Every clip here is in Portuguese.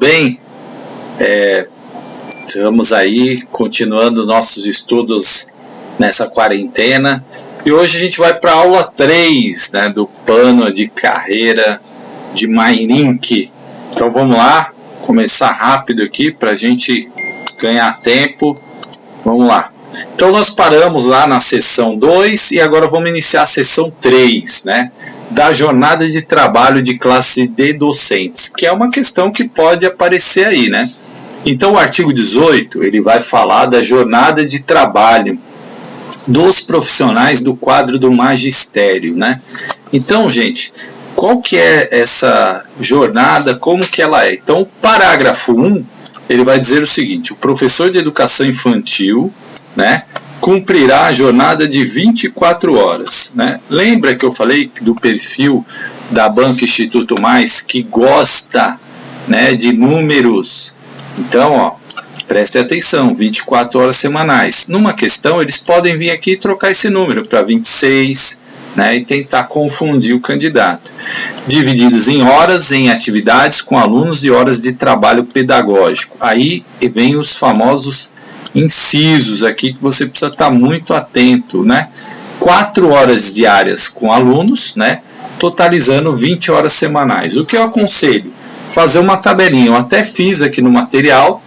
bem? Estamos aí continuando nossos estudos nessa quarentena e hoje a gente vai para a aula 3, né, do plano de carreira de Mairinck. Então vamos lá, começar rápido aqui para a gente ganhar tempo. Vamos lá. Então nós paramos lá na seção 2 e agora vamos iniciar a seção 3, né, da jornada de trabalho de classe de docentes, que é uma questão que pode aparecer aí, né? Então o artigo 18, ele vai falar da jornada de trabalho dos profissionais do quadro do magistério, né? Então, gente, qual que é essa jornada, como que ela é? Então, o parágrafo 1, ele vai dizer o seguinte: o professor de educação infantil, né, cumprirá a jornada de 24 horas. Né? Lembra que eu falei do perfil da Banca Instituto Mais, que gosta, né, de números? Então, ó, preste atenção, 24 horas semanais. Numa questão, eles podem vir aqui e trocar esse número para 26, né, e tentar confundir o candidato. Divididos em horas, em atividades com alunos e horas de trabalho pedagógico. Aí vem os famosos incisos aqui que você precisa estar muito atento, né? 4 horas diárias com alunos, né? Totalizando 20 horas semanais. O que eu aconselho? Fazer uma tabelinha. Eu até fiz aqui no material,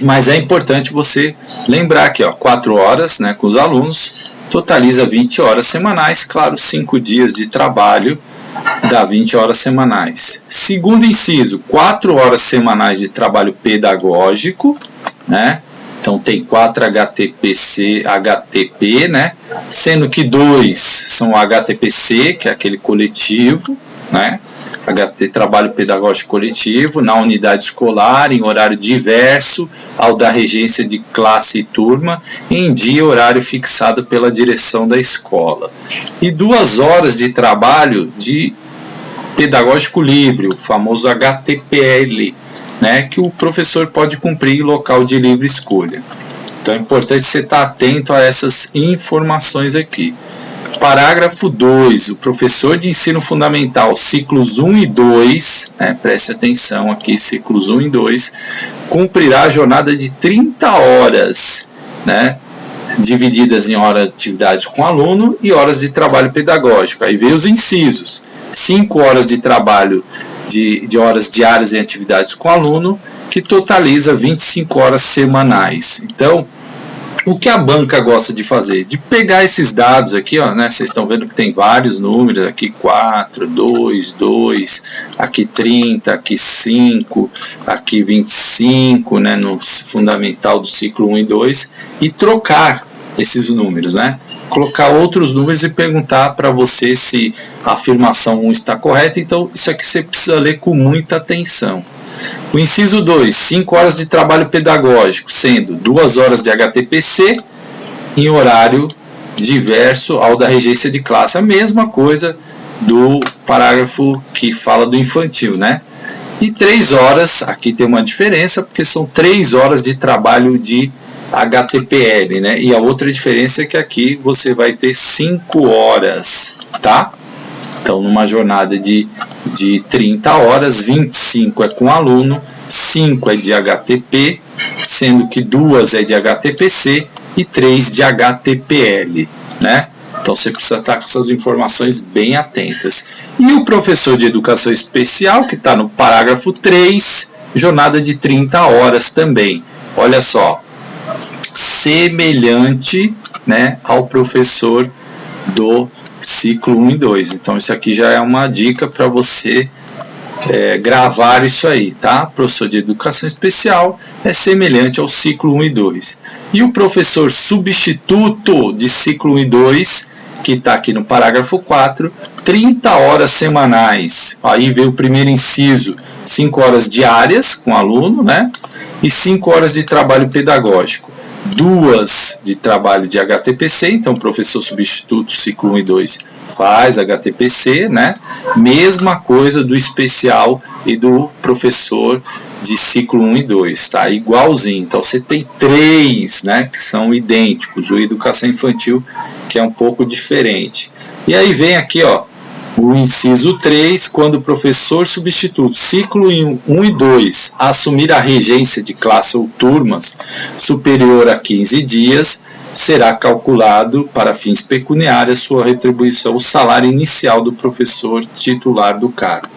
mas é importante você lembrar aqui, ó, 4 horas, né, com os alunos, totaliza 20 horas semanais. Claro, 5 dias de trabalho dá 20 horas semanais. Segundo inciso, 4 horas semanais de trabalho pedagógico, né? Então tem 4 HTP, né? Sendo que 2 são HTPC, que é aquele coletivo, né? Trabalho pedagógico coletivo, na unidade escolar, em horário diverso ao da regência de classe e turma, em dia e horário fixado pela direção da escola. E 2 horas de trabalho de pedagógico livre, o famoso HTPL, né, que o professor pode cumprir em local de livre escolha. Então é importante você estar atento a essas informações aqui. Parágrafo 2, o professor de ensino fundamental, ciclos 1 e 2, né, preste atenção aqui, ciclos 1 e 2, cumprirá a jornada de 30 horas, né, divididas em horas de atividade com aluno e horas de trabalho pedagógico. Aí vem os incisos: 5 horas de trabalho de horas diárias em atividades com aluno, que totaliza 25 horas semanais. Então, o que a banca gosta de fazer? De pegar esses dados aqui, ó, né? Vocês estão vendo que tem vários números, aqui 4, 2, 2, aqui 30, aqui 5, aqui 25, né, no fundamental do ciclo 1 e 2, e trocar esses números, né? Colocar outros números e perguntar para você se a afirmação 1 está correta. Então, isso aqui você precisa ler com muita atenção. O inciso 2, 5 horas de trabalho pedagógico, sendo 2 horas de HTPC em horário diverso ao da regência de classe. A mesma coisa do parágrafo que fala do infantil, né? E 3 horas, aqui tem uma diferença, porque são 3 horas de trabalho de HTPL, né? E a outra diferença é que aqui você vai ter 5 horas, tá? Então, numa jornada de 30 horas, 25 é com aluno, 5 é de HTP, sendo que 2 é de HTPC e 3 de HTPL, né? Então, você precisa estar com essas informações bem atentas. E o professor de educação especial, que está no parágrafo 3, jornada de 30 horas também. Olha só, semelhante, né, ao professor do ciclo 1 e 2. Então isso aqui já é uma dica para você gravar isso aí, tá? Professor de educação especial é semelhante ao ciclo 1 e 2. E o professor substituto de ciclo 1 e 2, que está aqui no parágrafo 4, 30 horas semanais. Aí vem o primeiro inciso, 5 horas diárias com aluno, né? E 5 horas de trabalho pedagógico. 2 de trabalho de HTPC, então o professor substituto ciclo 1 e 2 faz HTPC, né? Mesma coisa do especial e do professor de ciclo 1 e 2, tá? Igualzinho. Então você tem 3, né, que são idênticos. O educação infantil, que é um pouco diferente. E aí vem aqui, ó, O inciso 3, quando o professor substituto ciclo 1 e 2 assumir a regência de classe ou turmas superior a 15 dias, será calculado para fins pecuniários sua retribuição, o salário inicial do professor titular do cargo.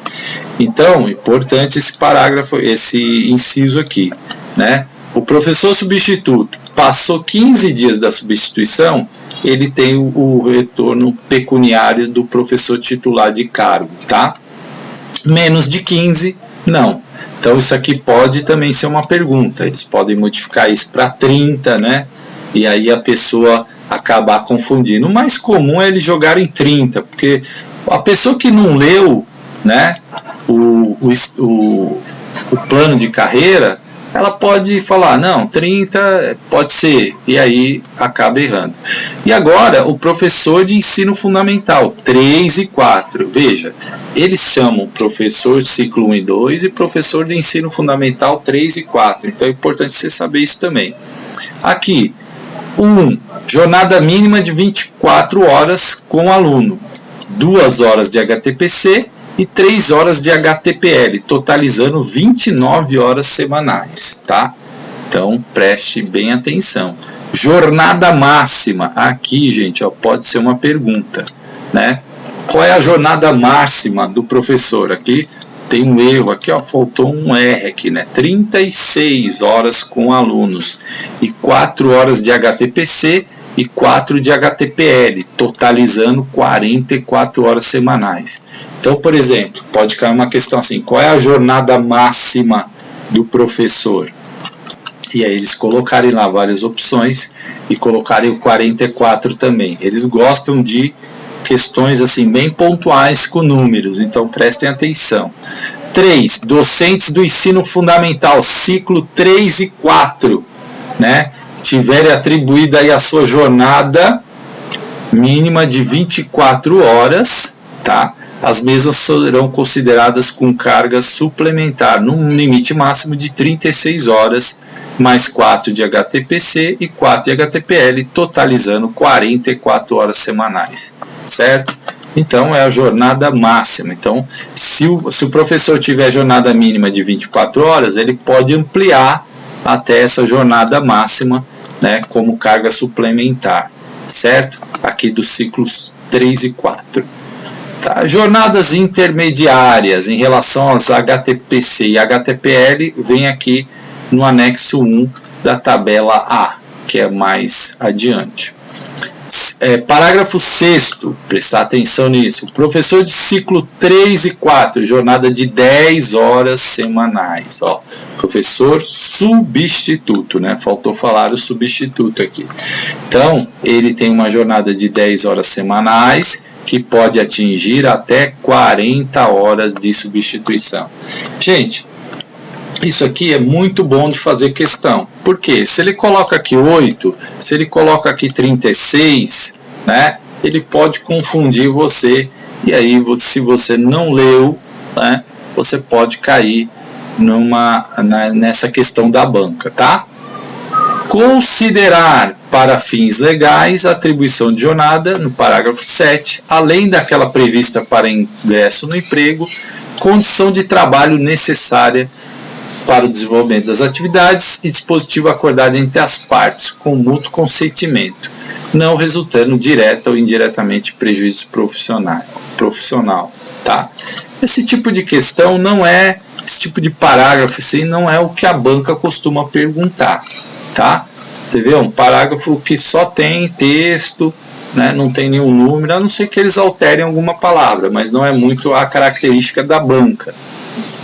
Então, importante esse parágrafo, esse inciso aqui, né? O professor substituto passou 15 dias da substituição, ele tem o retorno pecuniário do professor titular de cargo, tá? Menos de 15, não. Então, isso aqui pode também ser uma pergunta. Eles podem modificar isso para 30, né? E aí a pessoa acabar confundindo. O mais comum é eles jogarem 30, porque a pessoa que não leu, né, o plano de carreira, ela pode falar, não, 30 pode ser, e aí acaba errando. E agora, o professor de ensino fundamental, 3 e 4, veja, eles chamam professor de ciclo 1 e 2 e professor de ensino fundamental 3 e 4, então é importante você saber isso também. Aqui, 1, jornada mínima de 24 horas com o aluno, 2 horas de HTPC, e 3 horas de HTPL, totalizando 29 horas semanais, tá? Então, preste bem atenção. Jornada máxima, aqui, gente, ó, pode ser uma pergunta, né? Qual é a jornada máxima do professor? Aqui tem um erro, aqui, ó, faltou um R aqui, né? 36 horas com alunos e 4 horas de HTPC e 4 de HTPL, totalizando 44 horas semanais. Então, por exemplo, pode cair uma questão assim, qual é a jornada máxima do professor? E aí eles colocarem lá várias opções e colocarem o 44 também. Eles gostam de questões assim bem pontuais com números, então prestem atenção. 3, docentes do ensino fundamental, ciclo 3 e 4, né? Tiverem atribuída aí a sua jornada mínima de 24 horas, tá? As mesmas serão consideradas com carga suplementar, num limite máximo de 36 horas, mais 4 de HTPC e 4 de HTPL, totalizando 44 horas semanais, certo? Então, é a jornada máxima. Então, se o professor tiver jornada mínima de 24 horas, ele pode ampliar até essa jornada máxima, né, como carga suplementar, certo? Aqui dos ciclos 3 e 4. Tá? Jornadas intermediárias em relação aos HTPC e HTPL, vem aqui no anexo 1 da tabela A, que é mais adiante. Parágrafo 6º, prestar atenção nisso. O professor de ciclo 3 e 4, jornada de 10 horas semanais. Ó, professor substituto, né? Faltou falar o substituto aqui. Então, ele tem uma jornada de 10 horas semanais, que pode atingir até 40 horas de substituição. Gente, isso aqui é muito bom de fazer questão. Por quê? Se ele coloca aqui 8, se ele coloca aqui 36, né, ele pode confundir você. E aí, se você não leu, né, você pode cair nessa questão da banca, tá? Considerar para fins legais a atribuição de jornada, no parágrafo 7, além daquela prevista para ingresso no emprego, condição de trabalho necessária para o desenvolvimento das atividades e dispositivo acordado entre as partes, com mútuo consentimento, não resultando direta ou indiretamente prejuízo profissional, tá? Esse tipo de questão não é, esse tipo de parágrafo assim, não é o que a banca costuma perguntar, tá? Você vê, um parágrafo que só tem texto, né, não tem nenhum número, a não ser que eles alterem alguma palavra, mas não é muito a característica da banca,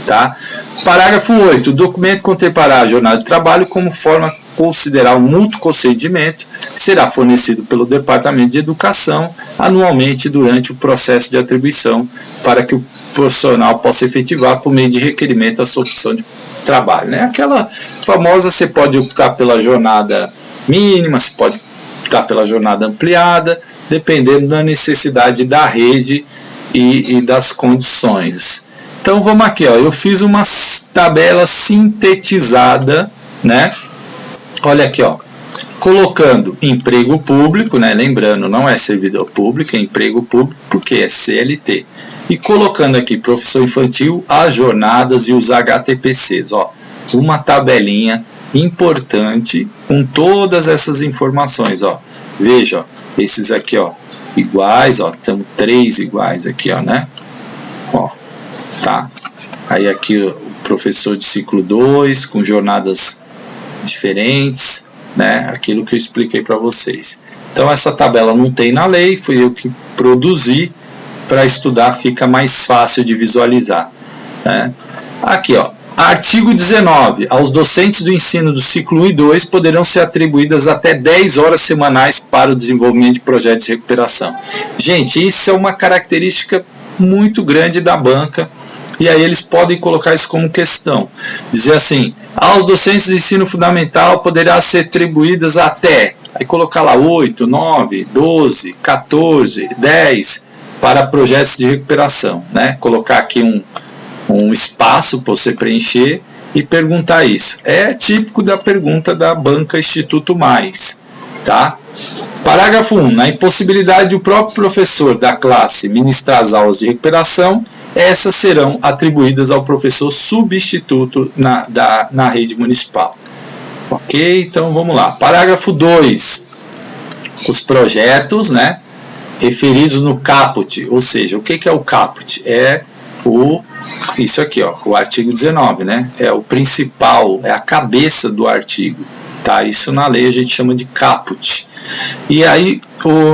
tá? Parágrafo 8. O documento contemplará a jornada de trabalho como forma de considerar o mútuo consentimento que será fornecido pelo Departamento de Educação anualmente durante o processo de atribuição para que o profissional possa efetivar por meio de requerimento a sua opção de trabalho, né? Aquela famosa, você pode optar pela jornada mínima, você pode optar pela jornada ampliada, dependendo da necessidade da rede e das condições. Então vamos aqui, ó, eu fiz uma tabela sintetizada, né? Olha aqui, ó, colocando emprego público, né? Lembrando, não é servidor público, é emprego público, porque é CLT. E colocando aqui professor infantil, as jornadas e os HTPCs. Ó, uma tabelinha importante com todas essas informações. Ó. Veja, ó, esses aqui, ó, iguais, ó, temos 3 iguais aqui, ó, né? Ó, tá? Aí aqui o professor de ciclo 2 com jornadas diferentes, né? Aquilo que eu expliquei para vocês. Então essa tabela não tem na lei, fui eu que produzi. Para estudar fica mais fácil de visualizar, né? Aqui, ó, artigo 19. Aos docentes do ensino do ciclo 1 e 2 poderão ser atribuídas até 10 horas semanais para o desenvolvimento de projetos de recuperação. Gente, isso é uma característica muito grande da banca. E aí eles podem colocar isso como questão. Dizer assim, aos docentes do ensino fundamental poderá ser atribuídas até, aí colocar lá 8, 9, 12, 14, 10 para projetos de recuperação, né? Colocar aqui um espaço para você preencher e perguntar isso. É típico da pergunta da banca Instituto Mais, tá? Parágrafo 1. Na impossibilidade do próprio professor da classe ministrar as aulas de recuperação, essas serão atribuídas ao professor substituto na rede municipal. Ok? Então vamos lá. Parágrafo 2. Os projetos, né, referidos no caput, ou seja, o que é o caput? É isso aqui, ó, o artigo 19, né? É o principal, é a cabeça do artigo, tá? Isso na lei a gente chama de caput. E aí,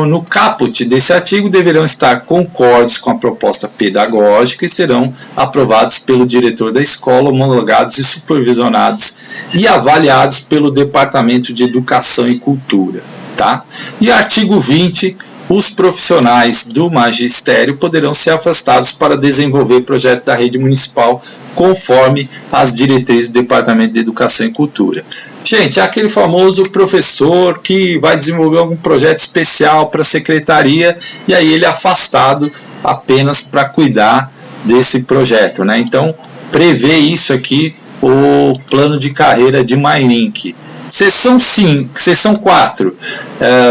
no caput desse artigo deverão estar concordes com a proposta pedagógica e serão aprovados pelo diretor da escola, homologados e supervisionados e avaliados pelo Departamento de Educação e Cultura, tá? E artigo 20, os profissionais do magistério poderão ser afastados para desenvolver projeto da rede municipal conforme as diretrizes do Departamento de Educação e Cultura. Gente, é aquele famoso professor que vai desenvolver algum projeto especial para a secretaria e aí ele é afastado apenas para cuidar desse projeto, né? Então, prevê isso aqui o plano de carreira de MyLink. Seção 4,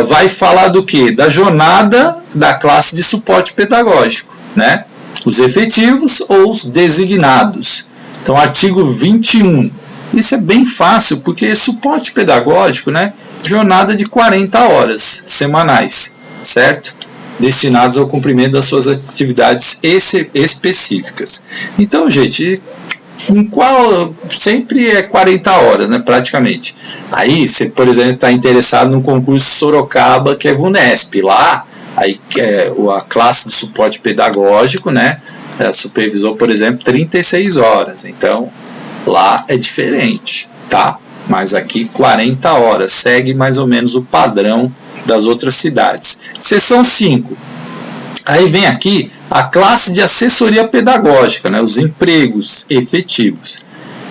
vai falar do que? Da jornada da classe de suporte pedagógico, né? Os efetivos ou os designados. Então, artigo 21. Isso é bem fácil, porque suporte pedagógico, né? Jornada de 40 horas semanais, certo? Destinados ao cumprimento das suas atividades específicas. Então, gente, sempre é 40 horas, né, praticamente. Aí, você, por exemplo, está interessado no concurso Sorocaba, que é VUNESP. Lá, aí, a classe de suporte pedagógico, né, supervisou, por exemplo, 36 horas. Então, lá é diferente, tá? Mas aqui 40 horas, segue mais ou menos o padrão das outras cidades. Seção 5. Aí vem aqui a classe de assessoria pedagógica, né, os empregos efetivos.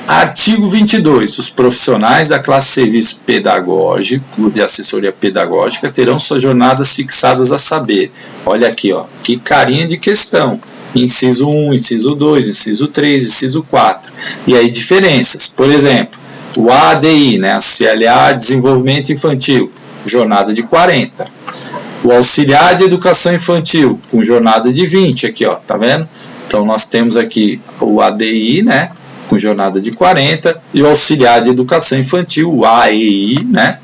Artigo 22. Os profissionais da classe de serviço pedagógico, de assessoria pedagógica, terão suas jornadas fixadas a saber. Olha aqui, ó, que carinha de questão. Inciso 1, inciso 2, inciso 3, inciso 4. E aí diferenças. Por exemplo, o ADI, né, Auxiliar Desenvolvimento Infantil, jornada de 40. O auxiliar de educação infantil, com jornada de 20, aqui, ó, tá vendo? Então, nós temos aqui o ADI, né, com jornada de 40, e o auxiliar de educação infantil, o AEI, né,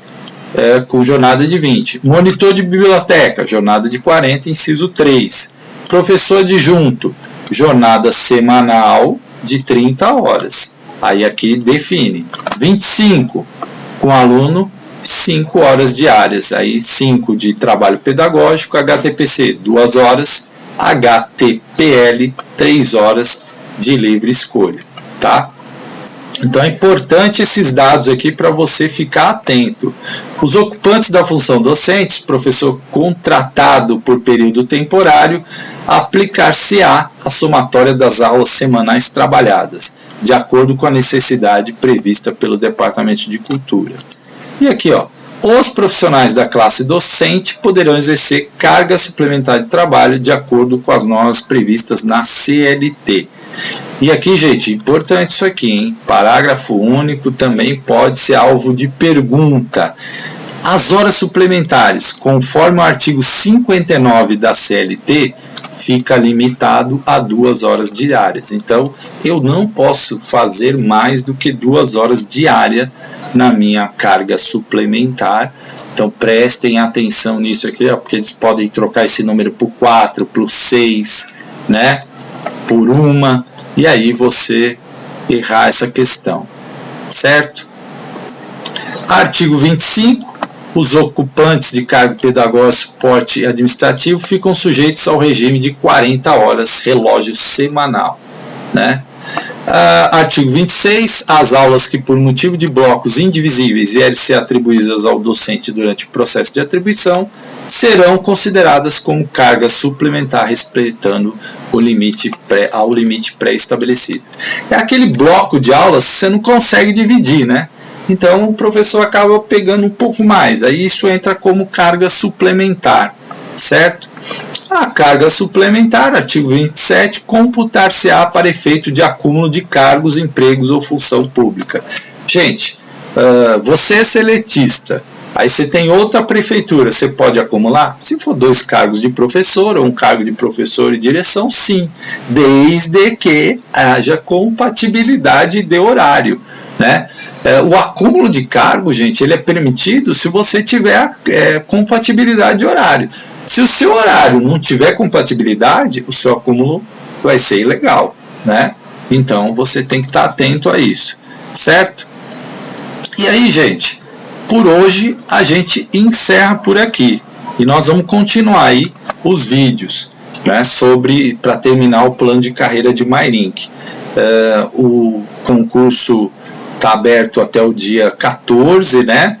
com jornada de 20. Monitor de biblioteca, jornada de 40, inciso 3. Professor adjunto, jornada semanal de 30 horas. Aí aqui define. 25, com aluno, 5 horas diárias, aí 5 de trabalho pedagógico, HTPC 2 horas, HTPL 3 horas de livre escolha, tá? Então é importante esses dados aqui para você ficar atento. Os ocupantes da função docente, professor contratado por período temporário, aplicar-se-á a somatória das aulas semanais trabalhadas, de acordo com a necessidade prevista pelo Departamento de Cultura. E aqui, ó, os profissionais da classe docente poderão exercer carga suplementar de trabalho de acordo com as normas previstas na CLT. E aqui, gente, importante isso aqui, hein? Parágrafo único também pode ser alvo de pergunta. As horas suplementares, conforme o artigo 59 da CLT, fica limitado a 2 horas diárias. Então, eu não posso fazer mais do que 2 horas diárias na minha carga suplementar. Então, prestem atenção nisso aqui, ó, porque eles podem trocar esse número por 4, por 6, né? Por 1, e aí você errar essa questão, certo? Artigo 25. Os ocupantes de cargo pedagógico, suporte administrativo ficam sujeitos ao regime de 40 horas, relógio semanal, né? Artigo 26. As aulas que por motivo de blocos indivisíveis vierem ser atribuídas ao docente durante o processo de atribuição serão consideradas como carga suplementar, respeitando o limite pré-estabelecido. É aquele bloco de aulas que você não consegue dividir, né? Então o professor acaba pegando um pouco mais, aí isso entra como carga suplementar, certo? A carga suplementar, artigo 27, computar-se-á para efeito de acúmulo de cargos, empregos ou função pública. Gente, você é seletista, aí você tem outra prefeitura, você pode acumular? Se for 2 cargos de professor ou um cargo de professor e direção, sim, desde que haja compatibilidade de horário, né? O acúmulo de cargo, gente, ele é permitido se você tiver compatibilidade de horário. Se o seu horário não tiver compatibilidade, o seu acúmulo vai ser ilegal, né? Então, você tem que estar atento a isso, certo? E aí, gente, por hoje a gente encerra por aqui. E nós vamos continuar aí os vídeos, né, para terminar o plano de carreira de Mairink. O concurso está aberto até o dia 14, né,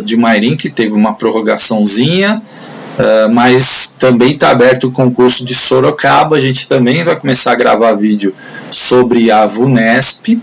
de Mairink, teve uma prorrogaçãozinha, mas também está aberto o concurso de Sorocaba. A gente também vai começar a gravar vídeo sobre a VUNESP,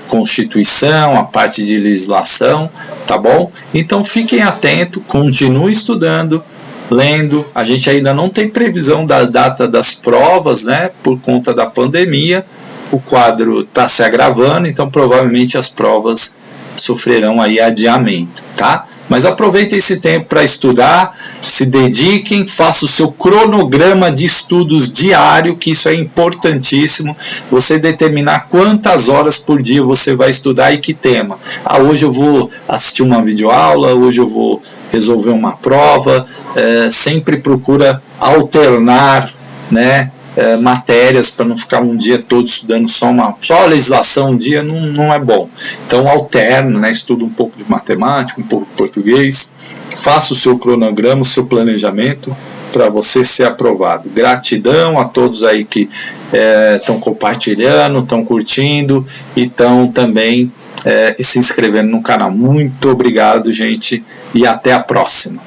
Constituição, a parte de legislação, tá bom? Então fiquem atentos, continuem estudando, lendo. A gente ainda não tem previsão da data das provas, né, por conta da pandemia. O quadro está se agravando, então provavelmente as provas sofrerão aí adiamento, tá? Mas aproveitem esse tempo para estudar, se dediquem, façam o seu cronograma de estudos diário, que isso é importantíssimo, você determinar quantas horas por dia você vai estudar e que tema. Hoje eu vou assistir uma videoaula, hoje eu vou resolver uma prova, sempre procura alternar, né, matérias, para não ficar um dia todo estudando só a legislação um dia, não é bom. Então alterna, né, estuda um pouco de matemática, um pouco de português, faça o seu cronograma, o seu planejamento para você ser aprovado. Gratidão a todos aí que estão compartilhando, estão curtindo e estão também se inscrevendo no canal. Muito obrigado, gente, e até a próxima.